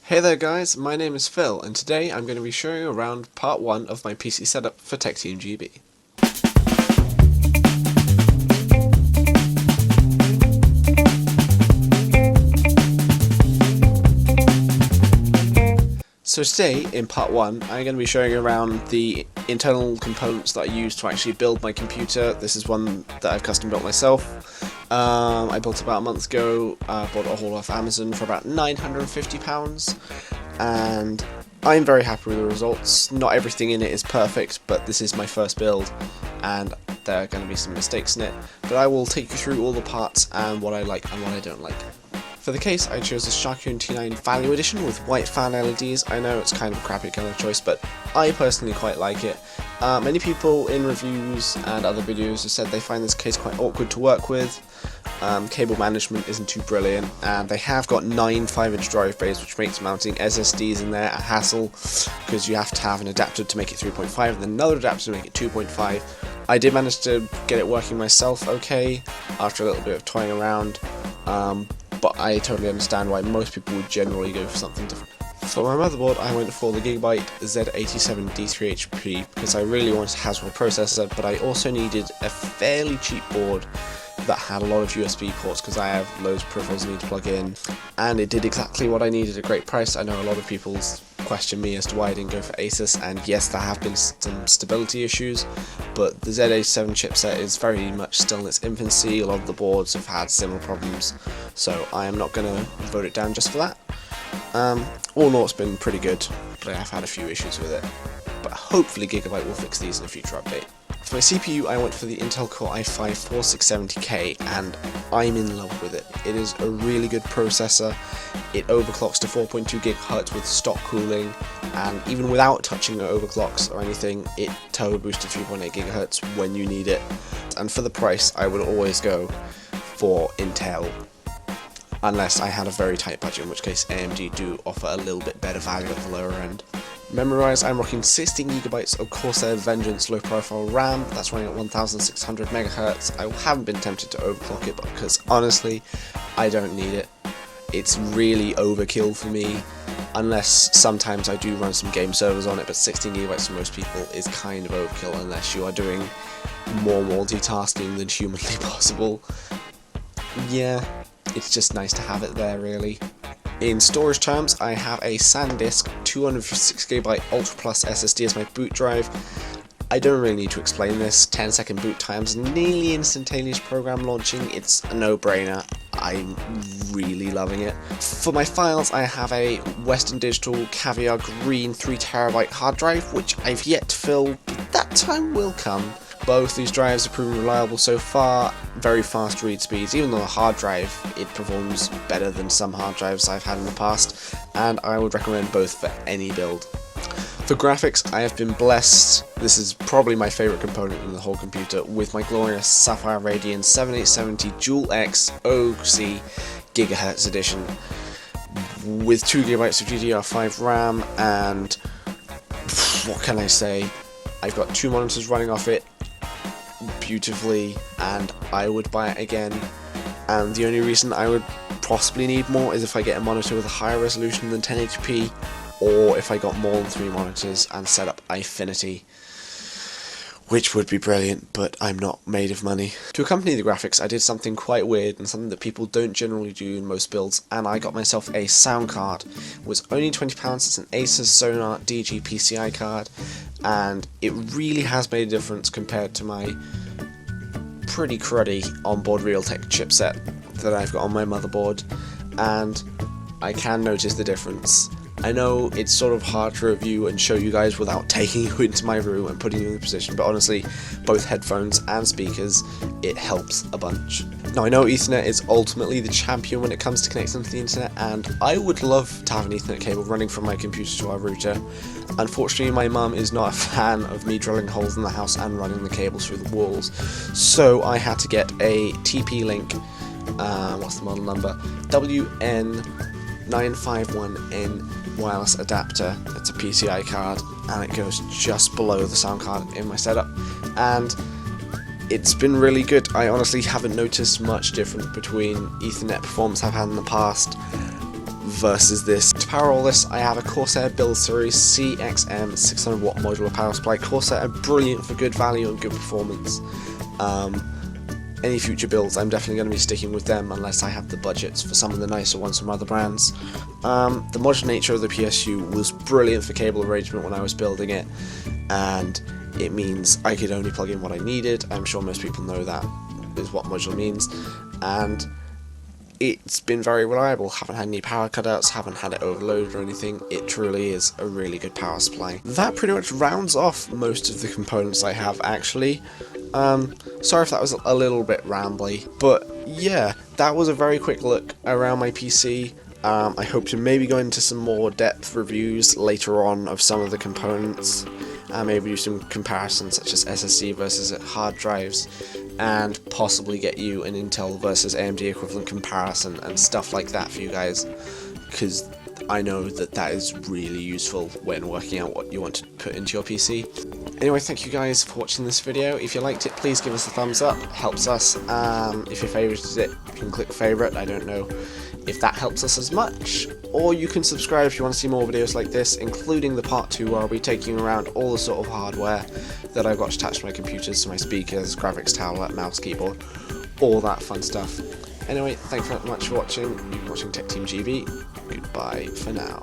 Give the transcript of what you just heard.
Hey there guys, my name is Phil, and today I'm going to be showing you around part 1 of my PC setup for TechteamGB. So today, in part 1, I'm going to be showing you around the internal components that I use to actually build my computer. This is one that I've custom built myself. I built it about a month ago, bought it all off Amazon for about £950, and I'm very happy with the results. Not everything in it is perfect, but this is my first build, and there are going to be some mistakes in it, but I will take you through all the parts and what I like and what I don't like. For the case, I chose the Sharkun T9 Value Edition with white fan LEDs. I know it's kind of a crappy kind of choice, but I personally quite like it. Many people in reviews and other videos have said they find this case quite awkward to work with. Cable management isn't too brilliant, and they have got 9 5-inch drive bays, which makes mounting SSDs in there a hassle, because you have to have an adapter to make it 3.5 and then another adapter to make it 2.5. I did manage to get it working myself okay, after a little bit of toying around. But I totally understand why most people would generally go for something different. For my motherboard, I went for the Gigabyte Z87D3HP because I really wanted a Haswell processor, but I also needed a fairly cheap board that had a lot of USB ports because I have loads of peripherals I need to plug in, and it did exactly what I needed at a great price. I know a lot of people question me as to why I didn't go for Asus, and yes, there have been some stability issues, but the Z87 chipset is very much still in its infancy. A lot of the boards have had similar problems, so I am not going to vote it down just for that. All in all, it's been pretty good, but I have had a few issues with it, but hopefully Gigabyte will fix these in a future update. For my CPU, I went for the Intel Core i5-4670K, and I'm in love with it. It is a really good processor. It overclocks to 4.2 GHz with stock cooling, and even without touching the overclocks or anything, it turbo boosts to 3.8 GHz when you need it. And for the price, I would always go for Intel, unless I had a very tight budget, in which case AMD do offer a little bit better value at the lower end. Memory-wise, I'm rocking 16GB of Corsair Vengeance low-profile RAM. That's running at 1600 MHz. I haven't been tempted to overclock it because honestly, I don't need it. It's really overkill for me, unless sometimes I do run some game servers on it, but 16GB for most people is kind of overkill unless you are doing more multitasking than humanly possible. Yeah, it's just nice to have it there, really. In storage terms, I have a SanDisk 256GB Ultra Plus SSD as my boot drive. I don't really need to explain this. 10-second boot times, nearly instantaneous program launching. It's a no-brainer. I'm really loving it. For my files, I have a Western Digital Caviar Green 3TB hard drive, which I've yet to fill, but that time will come. Both these drives have proven reliable so far, very fast read speeds. Even though a hard drive, it performs better than some hard drives I've had in the past, and I would recommend both for any build. For graphics, I have been blessed. This is probably my favourite component in the whole computer, with my glorious Sapphire Radeon 7870 Dual X OC GHz edition, with 2GB of DDR5 RAM, and what can I say? I've got 2 monitors running off it beautifully, and I would buy it again. And the only reason I would possibly need more is if I get a monitor with a higher resolution than 1080p, or if I got more than 3 monitors and set up Eyefinity, which would be brilliant, but I'm not made of money. To accompany the graphics, I did something quite weird and something that people don't generally do in most builds, and I got myself a sound card. It was only £20, it's an Asus Sonar DG PCI card, and it really has made a difference compared to my pretty cruddy onboard Realtek chipset that I've got on my motherboard, and I can notice the difference. I know it's sort of hard to review and show you guys without taking you into my room and putting you in the position, but honestly, both headphones and speakers, it helps a bunch. Now, I know Ethernet is ultimately the champion when it comes to connecting to the internet, and I would love to have an Ethernet cable running from my computer to our router. Unfortunately, my mum is not a fan of me drilling holes in the house and running the cables through the walls, so I had to get a TP-Link, what's the model number? WN951N wireless adapter. It's a PCI card, and it goes just below the sound card in my setup, and it's been really good. I honestly haven't noticed much different between Ethernet performance I've had in the past versus this. To power all this, I have a Corsair Build Series CXM 600W modular power supply. Corsair are brilliant for good value and good performance. Any future builds, I'm definitely going to be sticking with them unless I have the budgets for some of the nicer ones from other brands. The modular nature of the PSU was brilliant for cable arrangement when I was building it, and it means I could only plug in what I needed. I'm sure most people know that is what modular means, and it's been very reliable. Haven't had any power cutouts, haven't had it overloaded or anything. It truly is a really good power supply. That pretty much rounds off most of the components I have, actually. Sorry if that was a little bit rambly, but yeah, that was a very quick look around my PC. I hope to maybe go into some more depth reviews later on of some of the components, maybe do some comparisons such as SSD versus hard drives, and possibly get you an Intel versus AMD equivalent comparison and stuff like that for you guys, because I know that that is really useful when working out what you want to put into your PC. Anyway, thank you guys for watching this video. If you liked it, please give us a thumbs up, it helps us. If you favorited it, you can click favourite. I don't know if that helps us as much, or you can subscribe if you want to see more videos like this, including the part 2 where I'll be taking around all the sort of hardware that I've got attached to my computers, so my speakers, graphics tablet, mouse, keyboard, all that fun stuff. Anyway, thank you very much for watching. You've been watching TechteamGB. Goodbye for now.